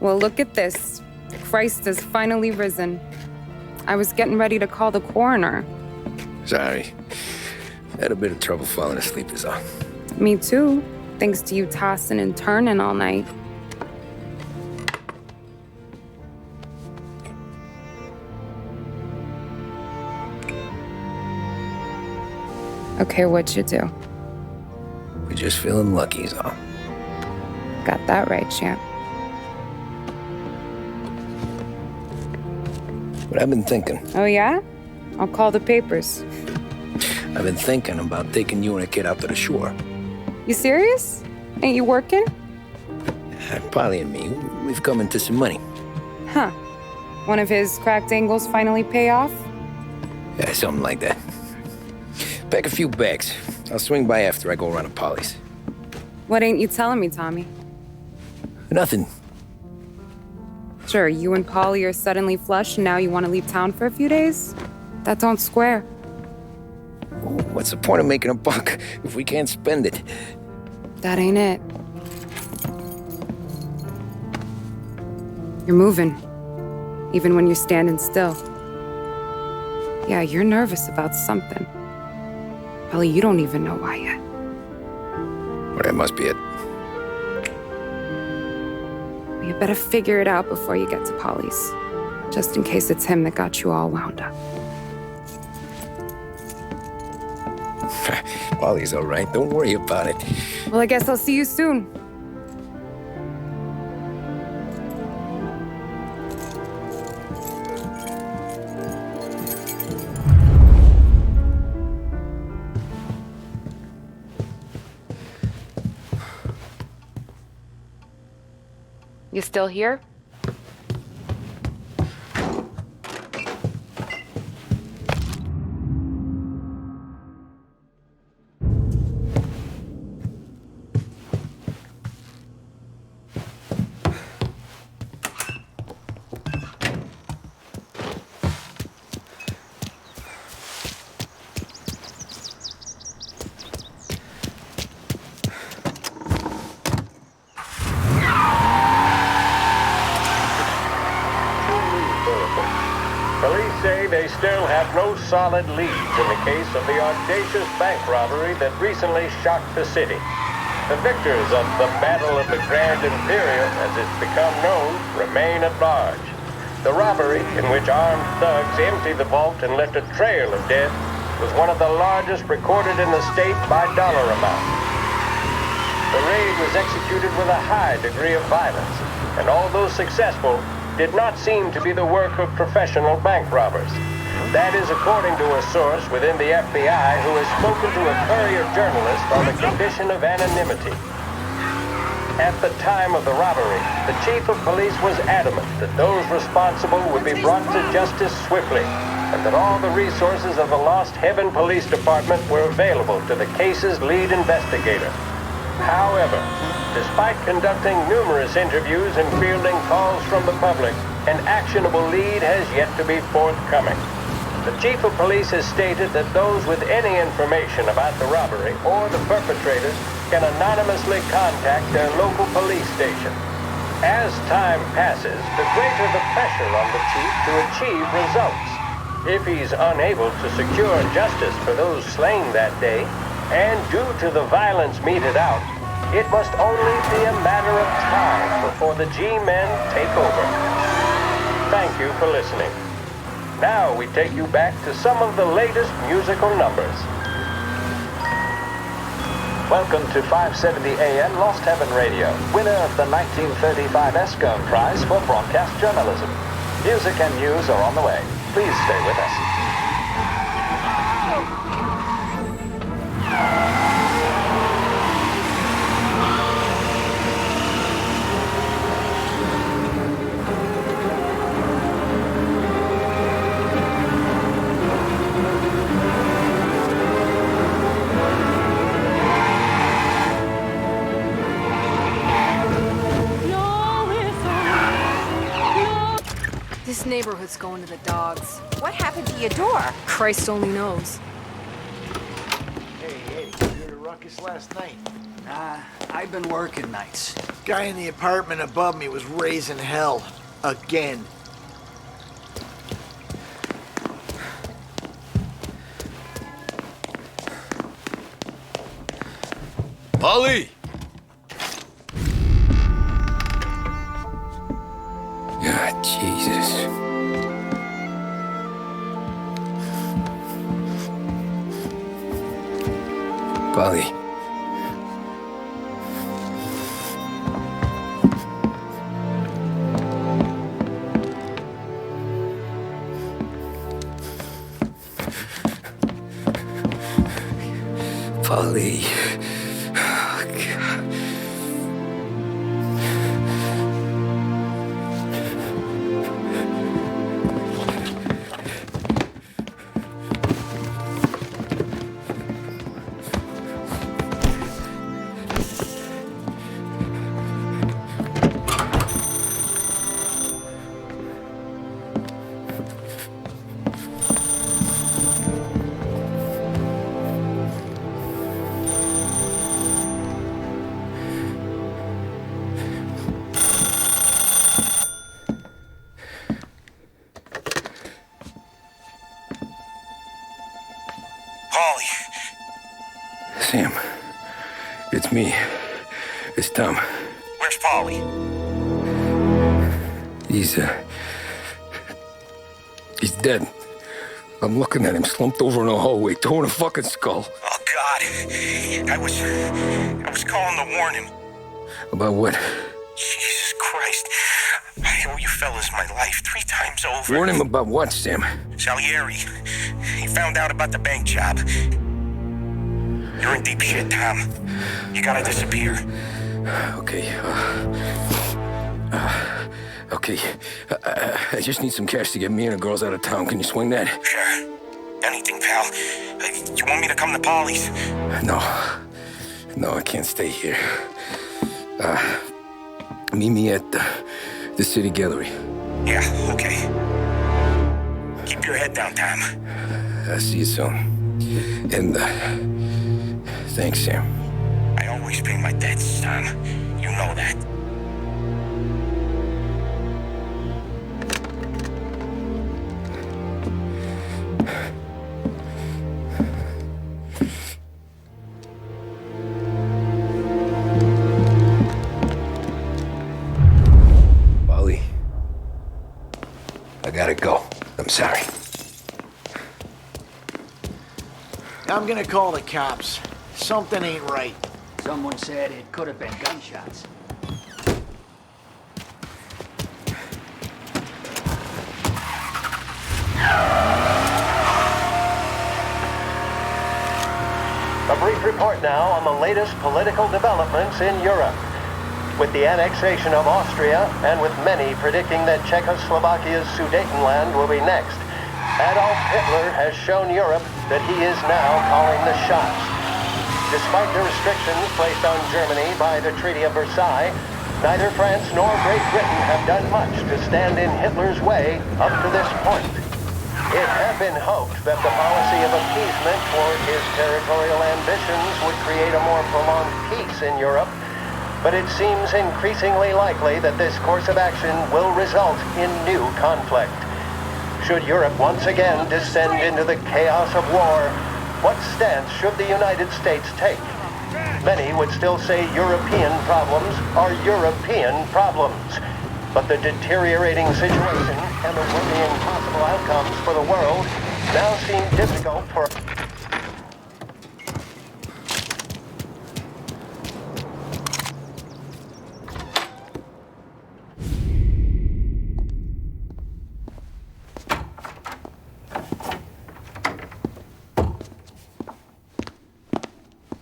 Well, look at this. Christ has finally risen. I was getting ready to call the coroner. Sorry. Had a bit of trouble falling asleep is all. Me too, thanks to you tossing and turning all night. Okay, what'd you do? We're just feeling lucky is all. Got that right, champ. But I've been thinking. Oh, yeah? I'll call the papers. I've been thinking about taking you and a kid out to the shore. You serious? Ain't you working? Polly and me, we've come into some money. Huh. One of his cracked angles finally pay off? Yeah, something like that. Pack a few bags. I'll swing by after I go around to Polly's. What ain't you telling me, Tommy? Nothing. Sure, you and Polly are suddenly flush and now you want to leave town for a few days? That don't square. What's the point of making a buck if we can't spend it? That ain't it. You're moving, even when you're standing still. Yeah, you're nervous about something. Probably you don't even know why yet. Well, that must be it. You better figure it out before you get to Polly's, just in case it's him that got you all wound up. Polly's all right. Don't worry about it. Well, I guess I'll see you soon. You still here? Police say they still have no solid leads in the case of the audacious bank robbery that recently shocked the city. The victors of the Battle of the Grand Imperial, as it's become known, remain at large. The robbery, in which armed thugs emptied the vault and left a trail of death, was one of the largest recorded in the state by dollar amount. The raid was executed with a high degree of violence, and although successful, did not seem to be the work of professional bank robbers. That is according to a source within the FBI who has spoken to a Courier journalist on the condition of anonymity. At the time of the robbery, the chief of police was adamant that those responsible would be brought to justice swiftly, and that all the resources of the Lost Heaven Police Department were available to the case's lead investigator. However, despite conducting numerous interviews and fielding calls from the public, an actionable lead has yet to be forthcoming. The chief of police has stated that those with any information about the robbery or the perpetrators can anonymously contact their local police station. As time passes, the greater the pressure on the chief to achieve results. If he's unable to secure justice for those slain that day, and due to the violence meted out, it must only be a matter of time before the G-men take over. Thank you for listening. Now we take you back to some of the latest musical numbers. Welcome to 570 AM Lost Heaven Radio, winner of the 1935 Escone Prize for Broadcast Journalism. Music and news are on the way. Please stay with us. This neighborhood's going to the dogs. What happened to your door? Christ only knows. Hey, you heard a ruckus last night? I've been working nights. Guy in the apartment above me was raising hell. Again. Polly! God, Jesus. Polly. Polly. Oh, God. Polly. Sam, it's me. It's Tom. Where's Polly? He's dead. I'm looking at him slumped over in the hallway, torn a fucking skull. Oh, God. I was calling to warn him. About what? Jesus Christ. I owe you fellas my life 3 times over. Warn him about what, Sam? Salieri. He found out about the bank job. You're in deep shit, Tom. You gotta disappear. Okay. Okay. I just need some cash to get me and the girls out of town. Can you swing that? Sure. Anything, pal. You want me to come to Polly's? No. No, I can't stay here. Meet me at the city gallery. Yeah, okay. Keep your head down, Tom. I'll see you soon. And, thanks, Sam. I always pay my debts, Tom. You know that. Polly. I gotta go. I'm sorry. I'm gonna call the cops. Something ain't right. Someone said it could have been gunshots. A brief report now on the latest political developments in Europe. With the annexation of Austria, and with many predicting that Czechoslovakia's Sudetenland will be next, Adolf Hitler has shown Europe that he is now calling the shots. Despite the restrictions placed on Germany by the Treaty of Versailles, neither France nor Great Britain have done much to stand in Hitler's way up to this point. It had been hoped that the policy of appeasement toward his territorial ambitions would create a more prolonged peace in Europe, but it seems increasingly likely that this course of action will result in new conflict. Should Europe once again descend into the chaos of war, what stance should the United States take? Many would still say European problems are European problems. But the deteriorating situation and the worrying possible outcomes for the world now seem difficult for...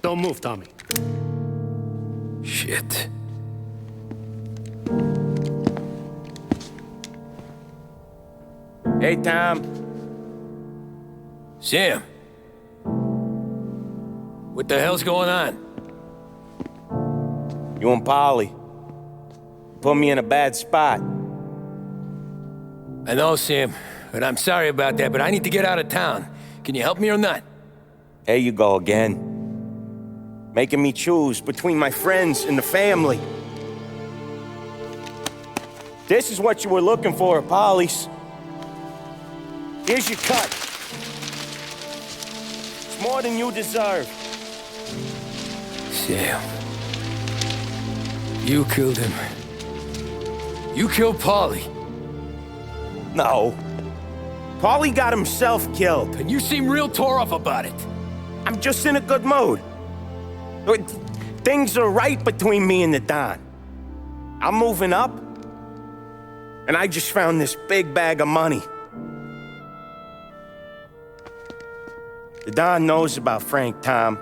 Don't move, Tommy. Shit. Hey, Tom. Sam. What the hell's going on? You and Polly put me in a bad spot. I know, Sam, and I'm sorry about that, but I need to get out of town. Can you help me or not? There you go again. making me choose between my friends and the family. This is what you were looking for, Polly's. Here's your cut. It's more than you deserve. Sam. You killed him. You killed Polly. No. Polly got himself killed. And you seem real tore up about it. I'm just in a good mood. Things are right between me and the Don. I'm moving up, and I just found this big bag of money. The Don knows about Frank, Tom.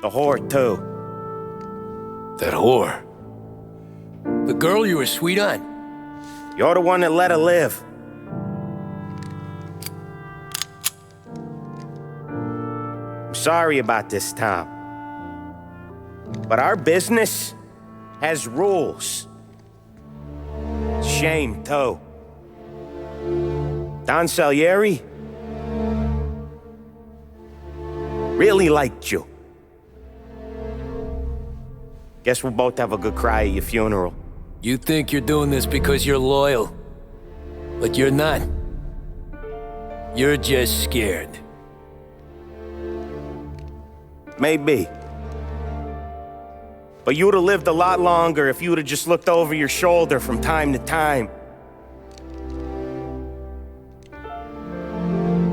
The whore, too. That whore? The girl you were sweet on? You're the one that let her live. I'm sorry about this, Tom. But our business has rules. Shame, too. Don Salieri really liked you. Guess we'll both have a good cry at your funeral. You think you're doing this because you're loyal, but you're not. You're just scared. Maybe. But you'd have lived a lot longer if you'd have just looked over your shoulder from time to time.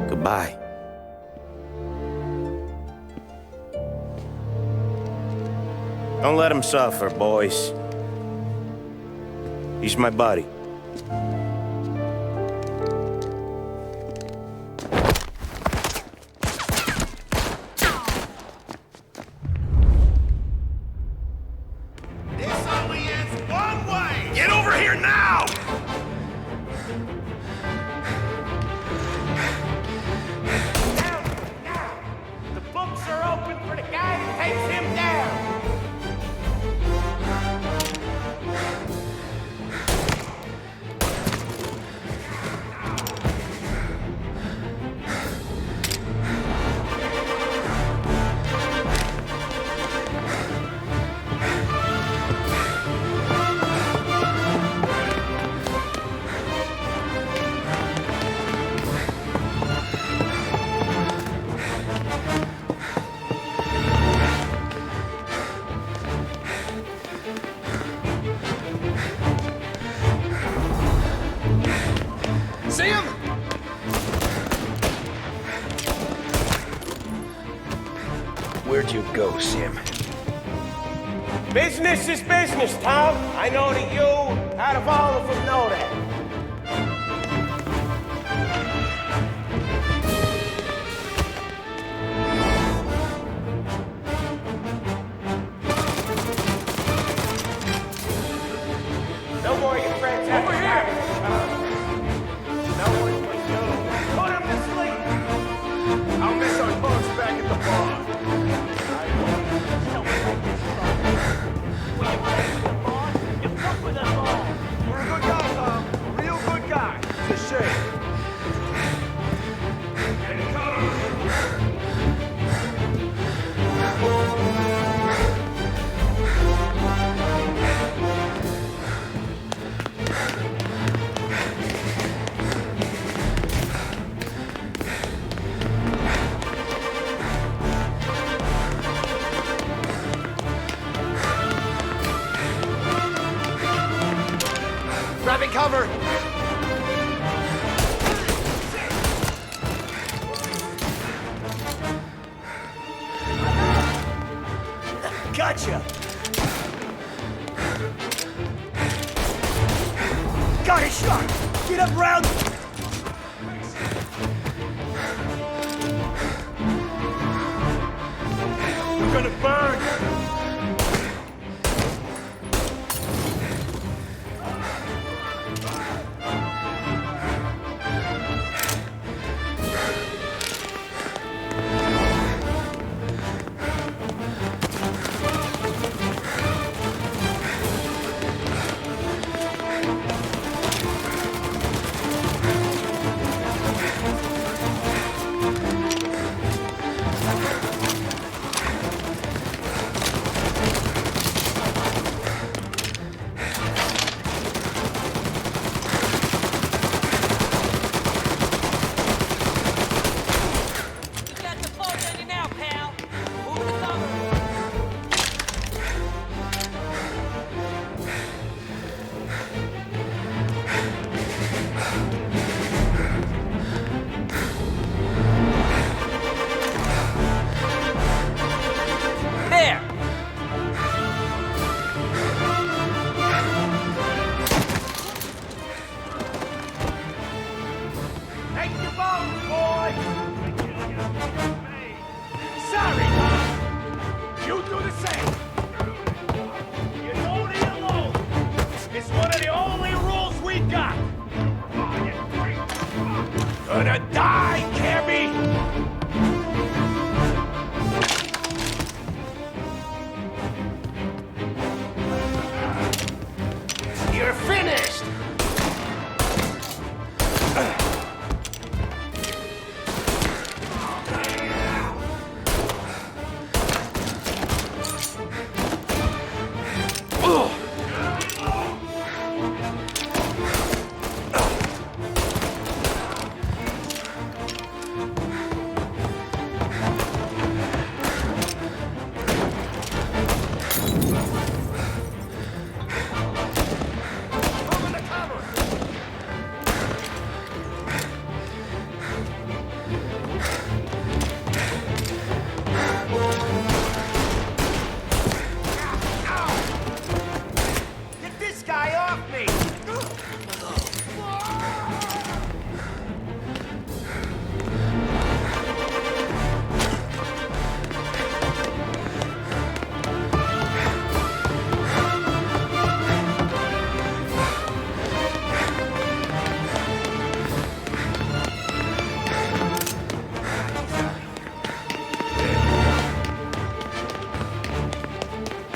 Goodbye. Don't let him suffer, boys. He's my buddy. This only ends one way! Get over here now! Now! The books are open for the guy who takes him down! Sam! Where'd you go, Sam? Business is business, Tom. I know that you, out of all of them, know that. No more of your friends over here. No one can do. Put him to sleep. I'll miss our folks back at the bar. You're a good guy, Tom. A real good guy. It's a shame. Grabbing cover! Gotcha! Got a shot! Get up round! We're gonna burn! You do the same. You don't eat alone. It's one of the only rules we got. Gonna die, Cabby! You're finished! Get this guy off me!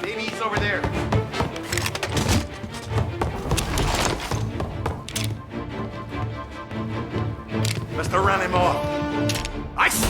Maybe he's over there. Mr. Run him off. Ice!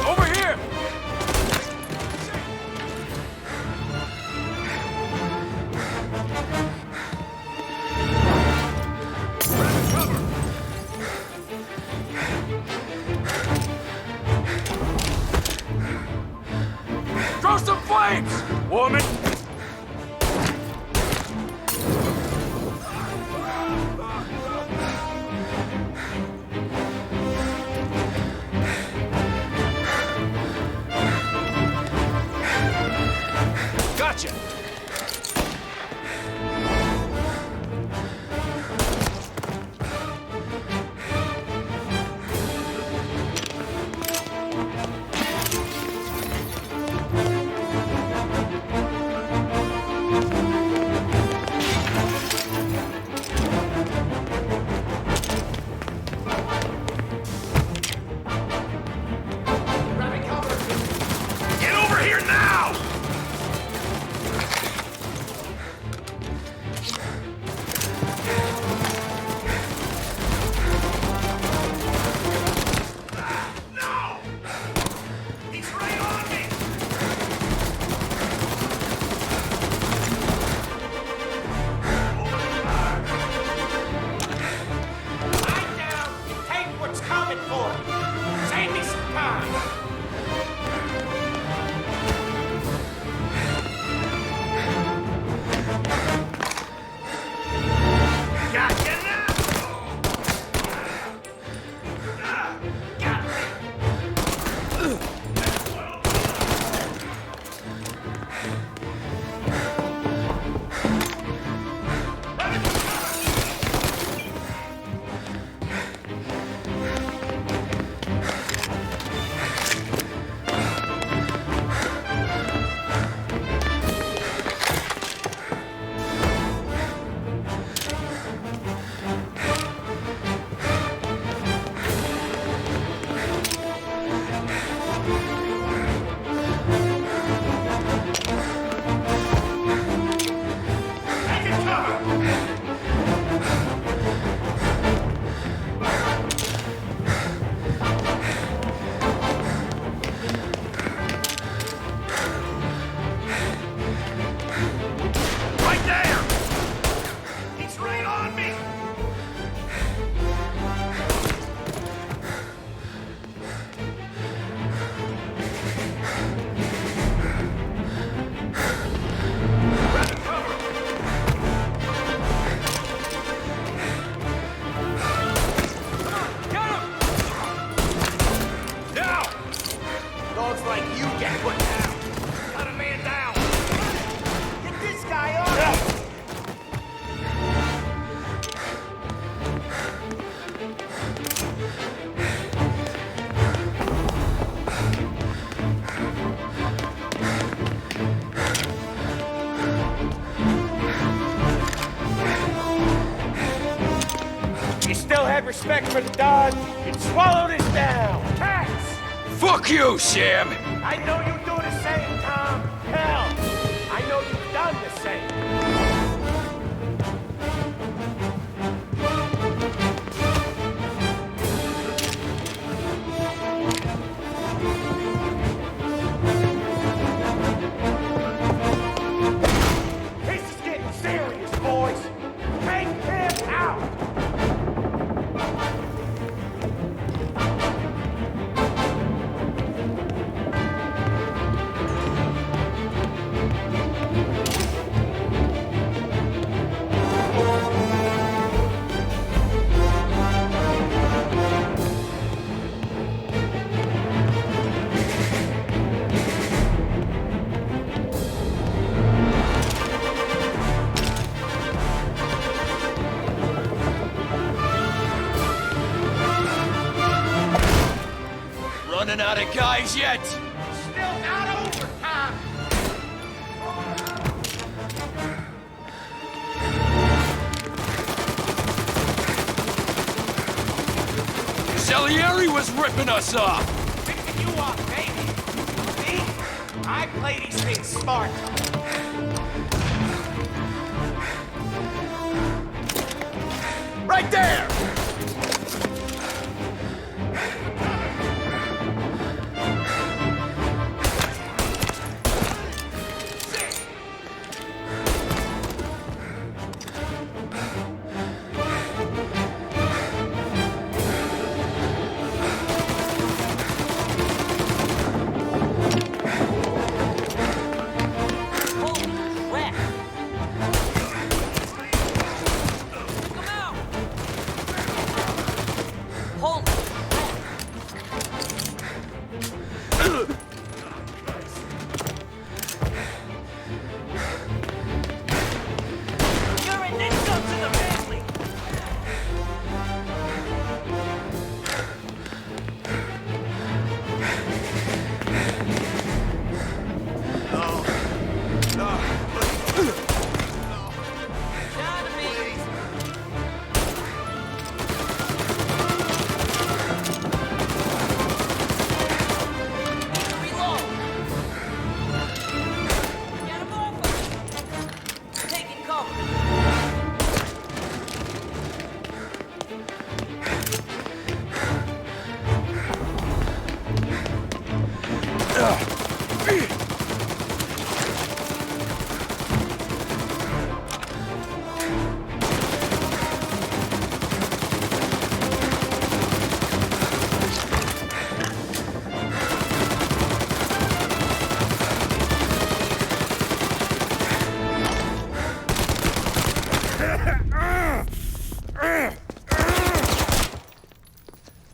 Over here! Throw some flames, woman! Gotcha! Get over here now! No! He's right on me! Lie down and take what's coming for you. Save me some time. Got you now! Got me! respect for the dog, you'd swallow this down. Cats! Fuck you, Sam! I know you do the same, Tom. Hell, I know you've done the same. This is getting serious, boys. Take him out. Running out of guys yet? Still not over, Tom. Salieri was ripping us off! Picking you up, baby. See? I play these things smart. Right there!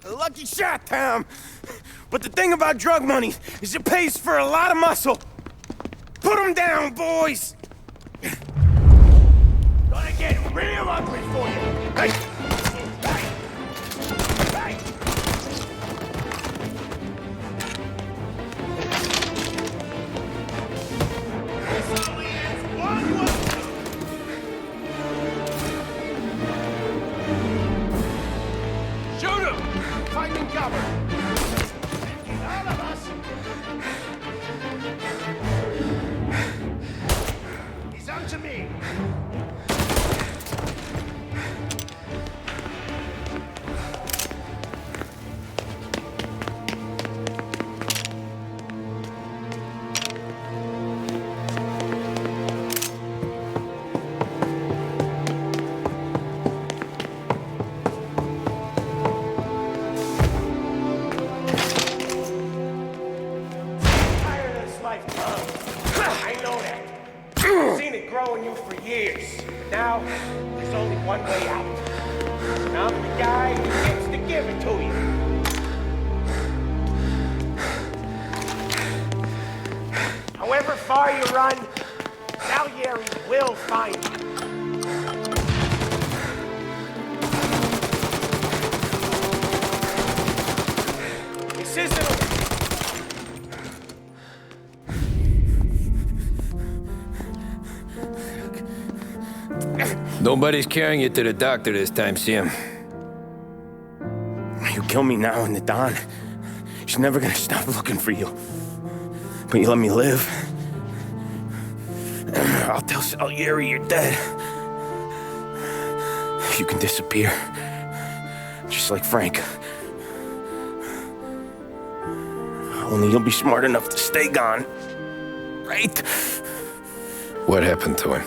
Lucky shot, Tom. But the thing about drug money is it pays for a lot of muscle. Put them down, boys. Gonna get real ugly for you. Hey. Hey. Hey. This only ends one way. Shoot him! Finding cover. All of us. He's on to me. Tired of this life, Tom. I know that. I've seen it grow in you for years. Now, there's only one way out. And I'm the guy who gets to give it to you. However far you run, Salieri will find you. This isn't a... Nobody's carrying you to the doctor this time, Sam. You kill me now in the dawn. She's never gonna stop looking for you. But you let me live. I'll tell Salieri you're dead. You can disappear. Just like Frank. Only you'll be smart enough to stay gone. Right? What happened to him?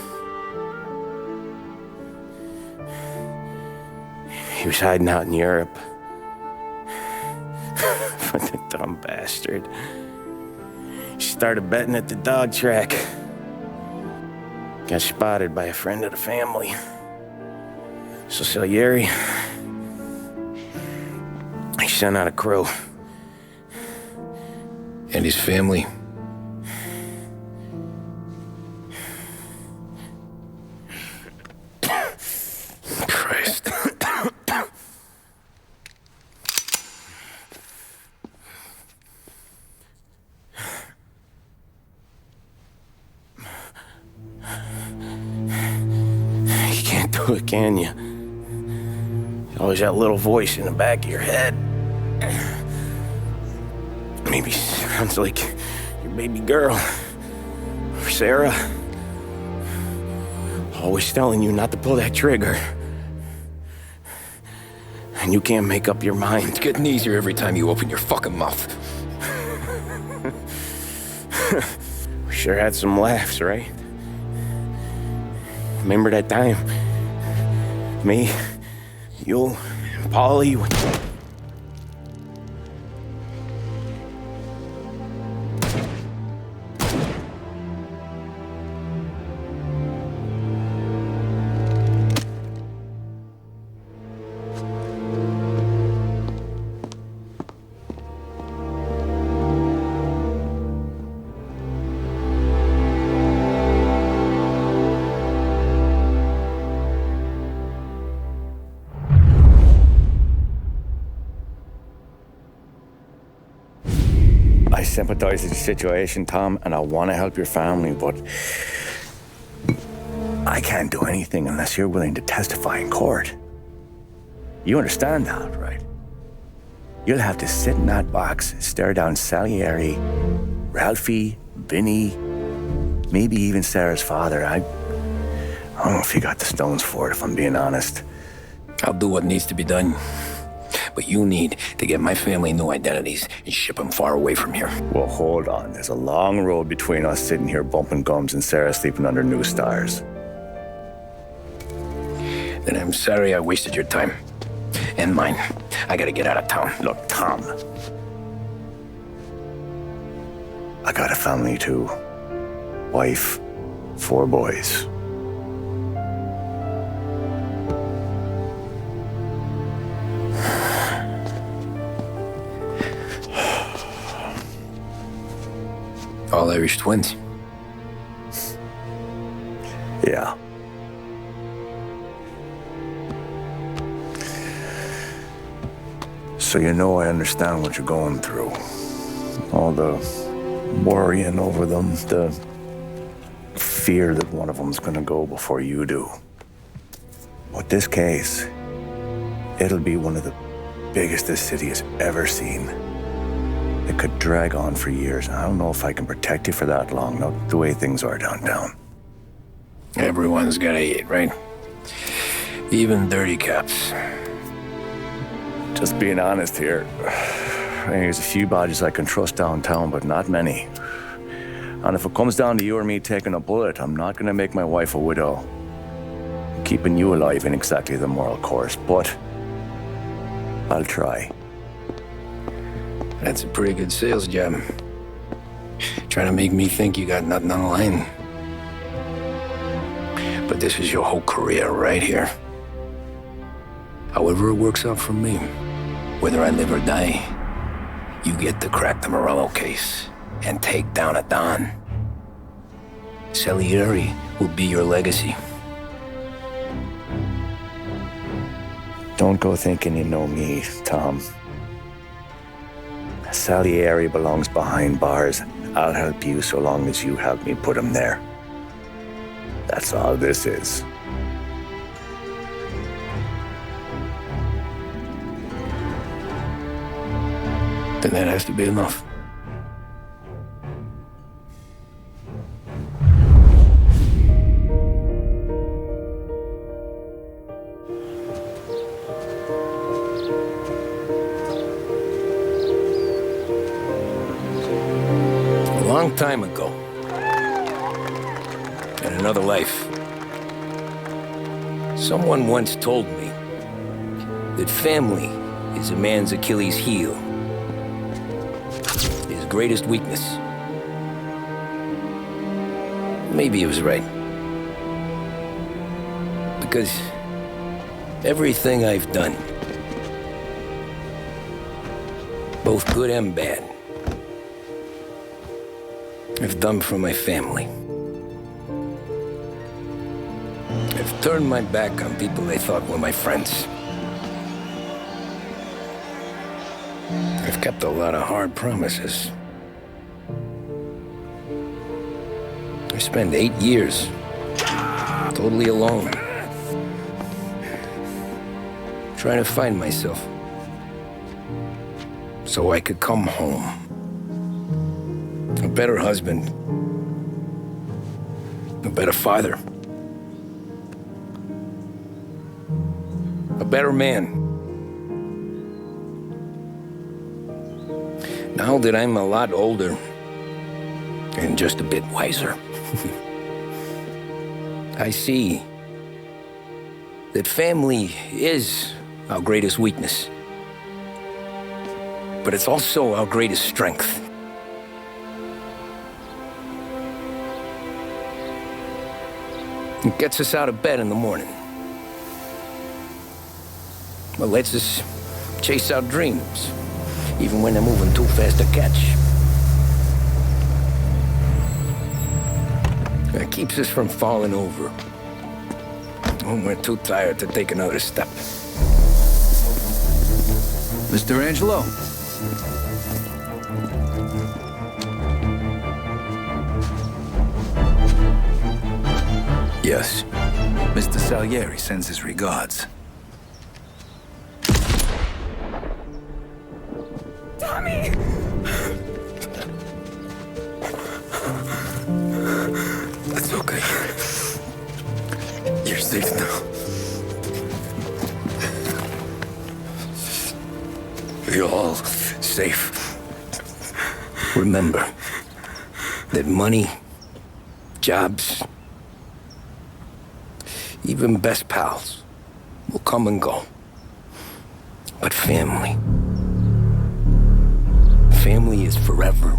He was hiding out in Europe. What a dumb bastard. He started betting at the dog track. Got spotted by a friend of the family. So Salieri, he sent out a crew. And his family? Christ. You can't do it, can you? Always that little voice in the back of your head. Maybe sounds like your baby girl. Or Sarah. Always telling you not to pull that trigger. And you can't make up your mind. It's getting easier every time you open your fucking mouth. We sure had some laughs, right? Remember that time? Me, you, and Polly. I sympathize with the situation, Tom, and I want to help your family, but I can't do anything unless you're willing to testify in court. You understand that, right? You'll have to sit in that box, stare down Salieri, Ralphie, Vinny, maybe even Sarah's father. I don't know if you got the stones for it, if I'm being honest. I'll do what needs to be done. But you need to get my family new identities and ship them far away from here. Well, hold on. There's a long road between us sitting here bumping gums and Sarah sleeping under new stars. Then I'm sorry I wasted your time. And mine. I gotta get out of town. Look, Tom. I got a family too. Wife, 4 boys. All Irish twins. Yeah. So you know I understand what you're going through. All the worrying over them, the fear that one of them's gonna go before you do. With this case, it'll be one of the biggest this city has ever seen. It could drag on for years. I don't know if I can protect you for that long, not the way things are downtown. Everyone's gotta eat, right? Even dirty cops. Just being honest here. There's a few bodies I can trust downtown, but not many. And if it comes down to you or me taking a bullet, I'm not gonna make my wife a widow. Keeping you alive ain't exactly the moral course, but I'll try. That's a pretty good sales job. Trying to make me think you got nothing on the line. But this is your whole career right here. However it works out for me, whether I live or die, you get to crack the Morello case and take down a Don. Salieri will be your legacy. Don't go thinking you know me, Tom. Salieri belongs behind bars. I'll help you so long as you help me put him there. That's all this is. then that has to be enough. A long time ago, in another life, someone once told me that family is a man's Achilles heel, his greatest weakness. Maybe he was right. Because everything I've done, both good and bad, I've done for my family. I've turned my back on people they thought were my friends. I've kept a lot of hard promises. I spent 8 years totally alone, trying to find myself so I could come home. A better husband, a better father, a better man. Now that I'm a lot older and just a bit wiser, I see that family is our greatest weakness, but it's also our greatest strength. It gets us out of bed in the morning. It lets us chase our dreams, even when they're moving too fast to catch. It keeps us from falling over when we're too tired to take another step. Mr. Angelo? Yes. Mr. Salieri sends his regards. Tommy! That's okay. You're safe now. You're all safe. Remember that money, jobs, even best pals will come and go. But family is forever.